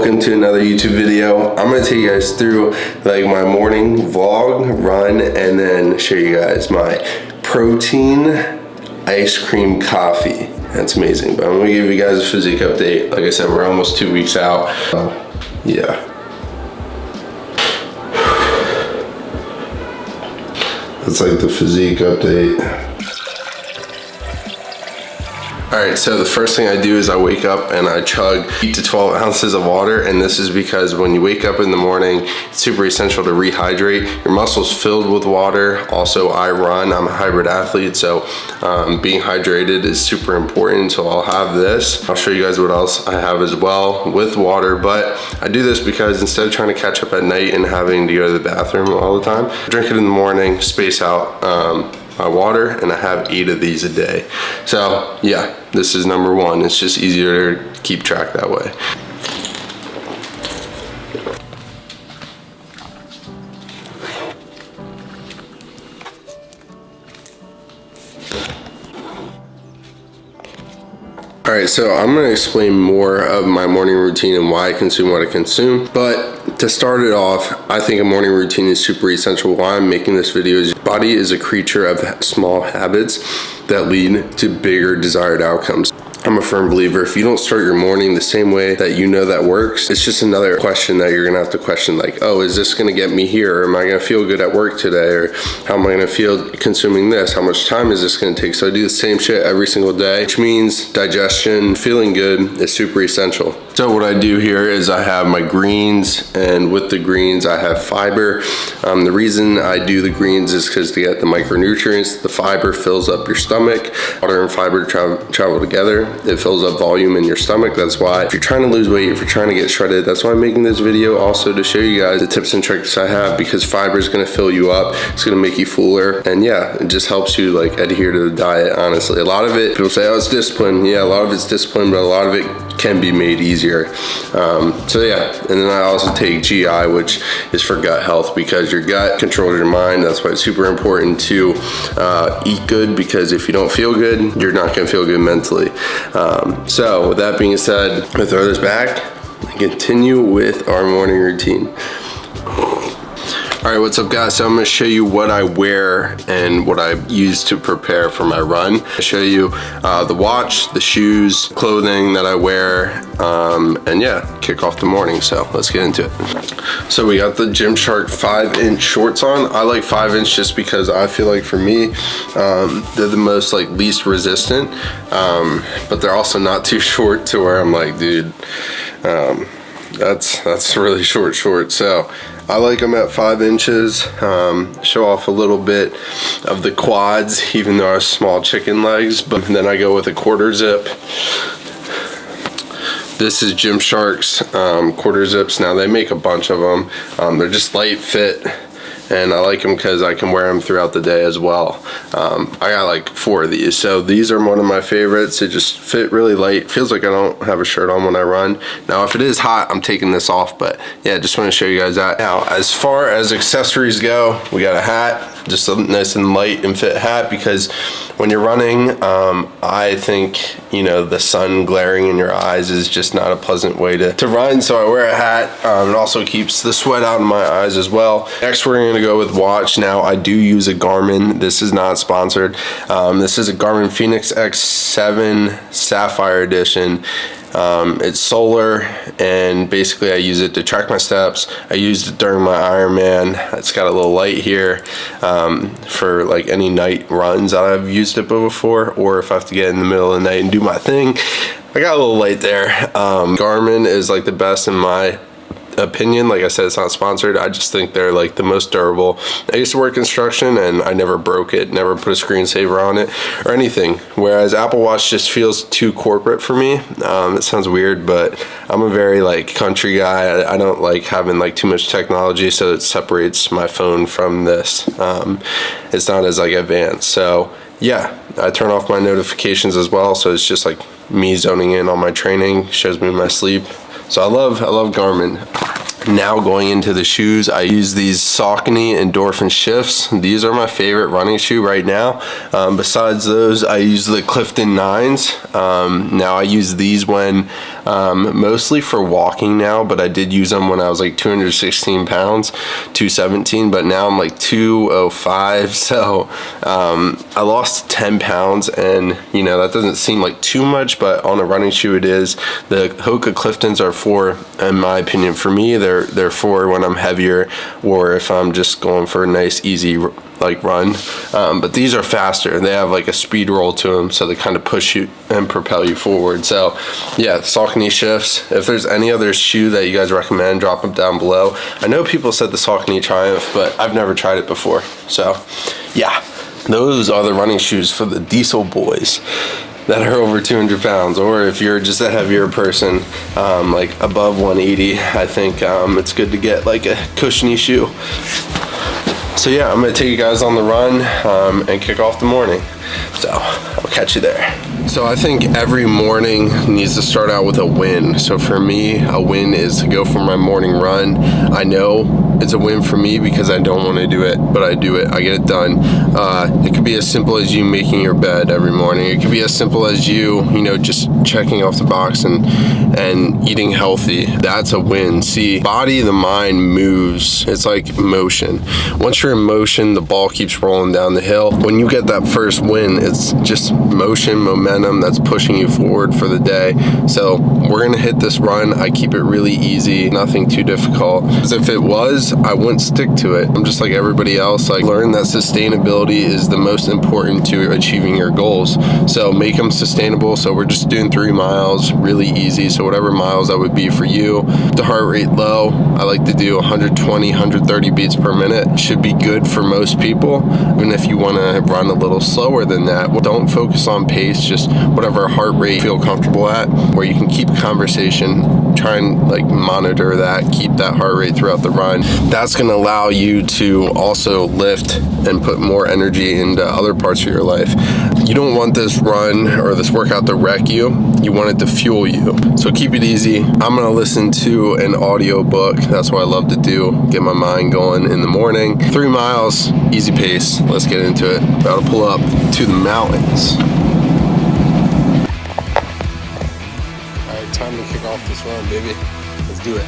welcome to another YouTube video. I'm gonna take you guys through like my morning vlog, run, and then show you guys my protein ice cream coffee. That's amazing, but I'm gonna give you guys a physique update. Like I said, we're almost 2 weeks out. Yeah. That's like the physique update. All right, so the first thing I do is I wake up and I chug 8 to 12 ounces of water, and this is because when you wake up in the morning, it's super essential to rehydrate. Your muscles filled with water. Also, I run, I'm a hybrid athlete, so being hydrated is super important, so I'll have this. I'll show you guys what else I have as well with water, but I do this because instead of trying to catch up at night and having to go to the bathroom all the time, I drink it in the morning, space out my water, and I have 8 of these a day. So yeah, this is number one. It's just easier to keep track that way. All right, so I'm gonna explain more of my morning routine and why I consume what I consume. But to start it off, I think a morning routine is super essential. Why I'm making this video is your body is a creature of small habits that lead to bigger desired outcomes. I'm a firm believer, if you don't start your morning the same way that you know that works, it's just another question that you're gonna have to question, like, oh, is this gonna get me here? Or am I gonna feel good at work today? Or how am I gonna feel consuming this? How much time is this gonna take? So I do the same shit every single day, which means digestion, feeling good is super essential. So what I do here is I have my greens, and with the greens I have fiber. The reason I do the greens is because to get the micronutrients, the fiber fills up your stomach. Water and fiber travel together. It fills up volume in your stomach. That's why if you're trying to lose weight, if you're trying to get shredded, that's why I'm making this video, also to show you guys the tips and tricks I have, because fiber is going to fill you up. It's going to make you fuller, and yeah, it just helps you like adhere to the diet. Honestly, a lot of it, people say, oh, it's discipline. Yeah, a lot of it's discipline, but a lot of it can be made easier. So yeah, and then I also take GI, which is for gut health, because your gut controls your mind. That's why it's super important to eat good, because if you don't feel good, you're not going to feel good mentally. So with that being said, I'm gonna throw this back and continue with our morning routine. All right, what's up guys? So I'm gonna show you what I wear and what I use to prepare for my run. I'll show you the watch, the shoes, clothing that I wear, and yeah, kick off the morning. So let's get into it. So we got the GYMSHARK 5-inch shorts on. I like 5-inch just because I feel like for me, they're the most like least resistant, but they're also not too short to where I'm like, dude, that's really short. So I like them at 5 inches, show off a little bit of the quads, even though I have small chicken legs, but then I go with a quarter zip. This is GYMSHARK's quarter zips. Now they make a bunch of them. They're just light fit, and I like them because I can wear them throughout the day as well. I got like 4 of these, so these are one of my favorites. They just fit really light. Feels like I don't have a shirt on when I run. Now if it is hot, I'm taking this off, but yeah, just want to show you guys that. Now as far as accessories go, we got a hat, just a nice and light and fit hat, because when you're running, I think, you know, the sun glaring in your eyes is just not a pleasant way to run, so I wear a hat. It also keeps the sweat out of my eyes as well. Next we're gonna go with watch. Now I do use a Garmin. This is not sponsored. This is a Garmin Fenix X7 Sapphire Edition. It's solar, and basically I use it to track my steps. I used it during my Ironman. It's got a little light here for like any night runs that I've used it before, or if I have to get in the middle of the night and do my thing, I got a little light there. Garmin is like the best in my opinion. Like I said, it's not sponsored. I just think they're like the most durable. I used to work construction and I never broke it, never put a screensaver on it or anything, whereas Apple Watch just feels too corporate for me. It sounds weird, but I'm a very like country guy. I don't like having like too much technology, so it separates my phone from this. It's not as like advanced. So yeah, I turn off my notifications as well, so it's just like me zoning in on my training, shows me my sleep. So I love Garmin. Now going into the shoes, I use these Saucony Endorphin Shifts. These are my favorite running shoe right now. Besides those, I use the Clifton 9s. Now I use these when mostly for walking now, but I did use them when I was like 216 pounds, 217, but now I'm like 205. So I lost 10 pounds, and you know, that doesn't seem like too much, but on a running shoe it is. The Hoka Cliftons are for, in my opinion, for me, they're for when I'm heavier, or if I'm just going for a nice easy like run, but these are faster. They have like a speed roll to them, so they kind of push you and propel you forward. So yeah, Saucony shifts. If there's any other shoe that you guys recommend, drop them down below. I know people said the Saucony Triumph, but I've never tried it before. So yeah, those are the running shoes for the diesel boys that are over 200 pounds, or if you're just a heavier person, like above 180, I think it's good to get like a cushiony shoe. So yeah, I'm gonna take you guys on the run and kick off the morning. So I'll catch you there. So I think every morning needs to start out with a win. So for me, a win is to go for my morning run. I know it's a win for me because I don't want to do it, but I do it. I get it done. It could be as simple as you making your bed every morning. It could be as simple as you know, just checking off the box and eating healthy. That's a win. See, body, the mind moves. It's like motion. Once you're in motion, the ball keeps rolling down the hill. When you get that first win, it's just motion, momentum that's pushing you forward for the day. So we're gonna hit this run. I keep it really easy, nothing too difficult. Because if it was, I wouldn't stick to it. I'm just like everybody else. Like, learn that sustainability is the most important to achieving your goals. So make them sustainable. So we're just doing 3 miles, really easy. So whatever miles that would be for you. The heart rate low. I like to do 120, 130 beats per minute. Should be good for most people. Even if you want to run a little slower than that, don't focus on pace, just whatever heart rate you feel comfortable at, where you can keep conversation, try and like monitor that, keep that heart rate throughout the run. That's going to allow you to also lift and put more energy into other parts of your life. You don't want this run or this workout to wreck you. You want it to fuel you. So keep it easy. I'm going to listen to an audio book. That's what I love to do. Get my mind going in the morning. 3 miles, easy pace. Let's get into it. About to pull up to the mountains. All right, time to kick off this run, baby. Let's do it.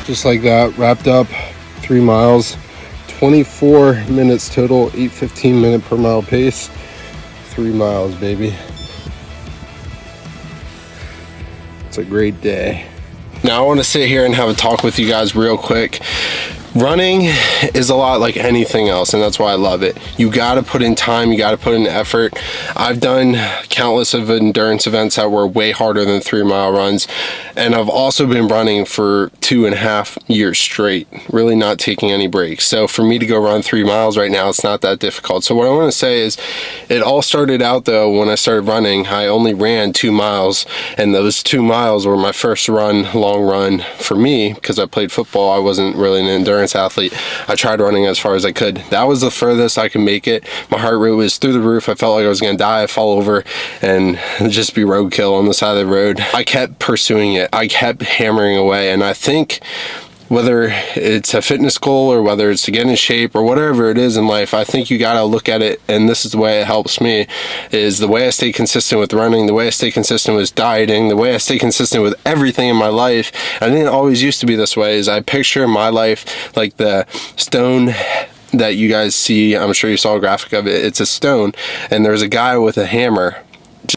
Just like that, wrapped up 3 miles, 24 minutes total, 8:15 minute per mile pace, 3 miles, baby. It's a great day. Now I want to sit here and have a talk with you guys real quick. Running is a lot like anything else, and that's why I love it. You got to put in time, you got to put in effort. I've done countless of endurance events that were way harder than 3 mile runs, and I've also been running for 2.5 years straight, really not taking any breaks. So for me to go run 3 miles right now, it's not that difficult. So what I want to say is, it all started out though when I started running. I only ran 2 miles, and those 2 miles were my first long run for me, because I played football. I wasn't really an endurance athlete. I tried running as far as I could. That was the furthest I could make it. My heart rate was through the roof. I felt like I was gonna die. I'd fall over and just be roadkill on the side of the road. I kept pursuing it. I kept hammering away, and I think whether it's a fitness goal or whether it's to get in shape or whatever it is in life, I think you gotta look at it, and this is the way it helps me, is the way I stay consistent with running, the way I stay consistent with dieting, the way I stay consistent with everything in my life. I didn't always used to be this way, is I picture my life like the stone that you guys see. I'm sure you saw a graphic of it. It's a stone, and there's a guy with a hammer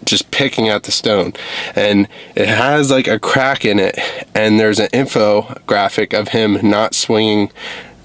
just picking at the stone, and it has like a crack in it, and there's an infographic of him not swinging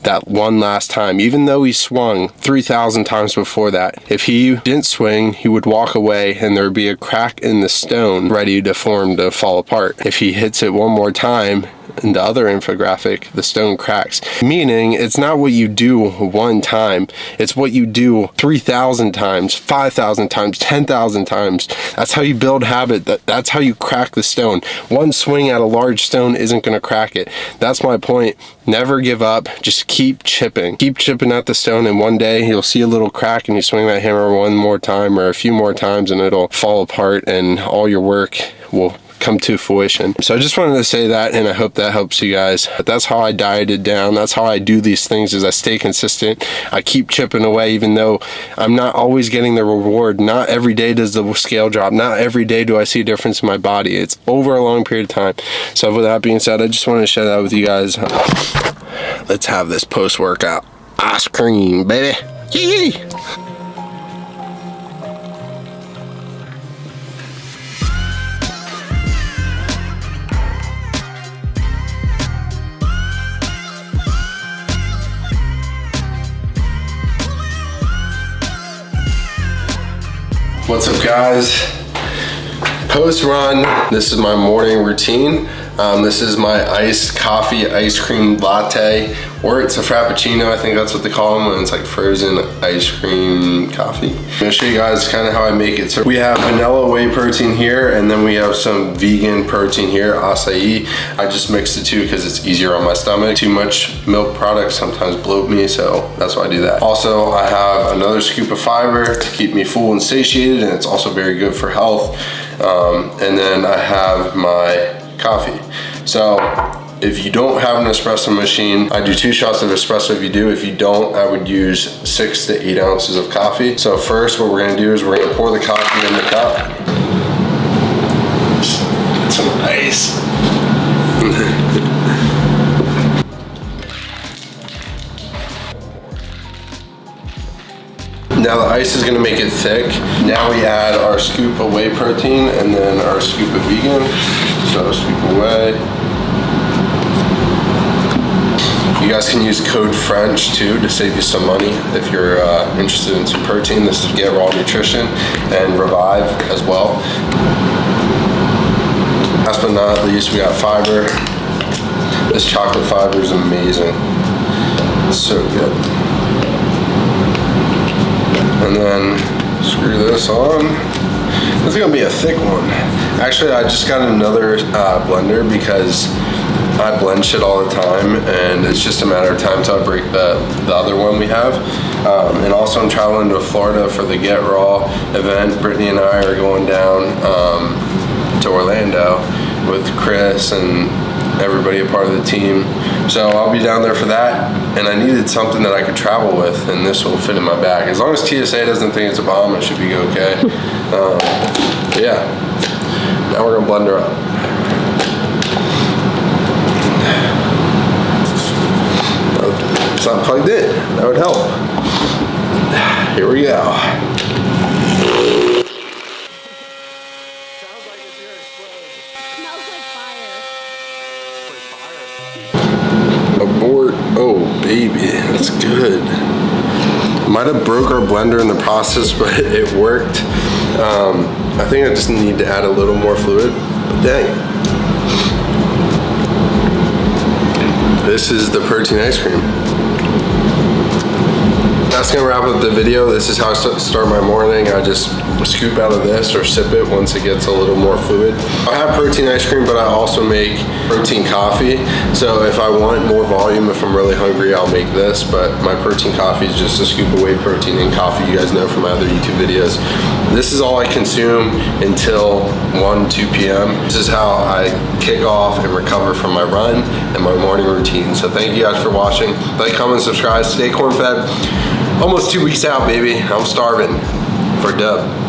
that one last time. Even though he swung 3,000 times before that, if he didn't swing, he would walk away and there would be a crack in the stone ready to form to fall apart. If he hits it one more time, in the other infographic, the stone cracks. Meaning, it's not what you do one time, it's what you do 3,000 times, 5,000 times, 10,000 times. That's how you build habit. That's how you crack the stone. One swing at a large stone isn't going to crack it. That's my point. Never give up. Just keep chipping. Keep chipping at the stone, and one day you'll see a little crack and you swing that hammer one more time or a few more times and it'll fall apart and all your work will come to fruition. So I just wanted to say that, and I hope that helps you guys. But that's how I dieted down. That's how I do these things, is I stay consistent. I keep chipping away even though I'm not always getting the reward. Not every day does the scale drop. Not every day do I see a difference in my body. It's over a long period of time. So with that being said, I just wanted to share that with you guys. Let's have this post-workout ice cream, baby. Yee! What's up, guys? Post run, this is my morning routine. This is my iced coffee ice cream latte, or it's a frappuccino. I think that's what they call them when it's like frozen ice cream coffee. I'm gonna show you guys kind of how I make it. So we have vanilla whey protein here, and then we have some vegan protein here, acai. I just mix the two because it's easier on my stomach. Too much milk products sometimes bloat me, so that's why I do that. Also, I have another scoop of fiber to keep me full and satiated, and it's also very good for health. And then I have my coffee. So if you don't have an espresso machine, I do 2 shots of espresso. If you do, if you don't, I would use 6 to 8 ounces of coffee. So first what we're gonna do is we're gonna pour the coffee in the cup. Some ice. Now the ice is gonna make it thick. Now we add our scoop of whey protein and then our scoop of vegan. So scoop of whey. You guys can use code French too to save you some money if you're interested in some protein. This is Get Raw Nutrition and Revive as well. Last but not least, we got fiber. This chocolate fiber is amazing. It's so good. And then screw this on. This is gonna be a thick one. Actually, I just got another blender because I blend shit all the time, and it's just a matter of time till I break the other one we have. And also I'm traveling to Florida for the Get Raw event. Brittany and I are going down to Orlando with Chris and everybody a part of the team. So I'll be down there for that, and I needed something that I could travel with, and this will fit in my bag. As long as TSA doesn't think it's a bomb, it should be okay. Yeah, now we're gonna blend her up. It's not plugged in, that would help. Here we go. Abort. Oh baby, that's good. Might have broke our blender in the process, but it worked. I think I just need to add a little more fluid. But dang. This is the protein ice cream. That's gonna wrap up the video. This is how I start my morning. I just scoop out of this or sip it once it gets a little more fluid. I have protein ice cream, but I also make protein coffee. So if I want more volume, if I'm really hungry, I'll make this. But my protein coffee is just a scoop of whey protein and coffee. You guys know from my other YouTube videos. This is all I consume until 1, 2 p.m. This is how I kick off and recover from my run and my morning routine. So thank you guys for watching. Like, comment, subscribe, stay corn fed. Almost 2 weeks out, baby. I'm starving for a dub.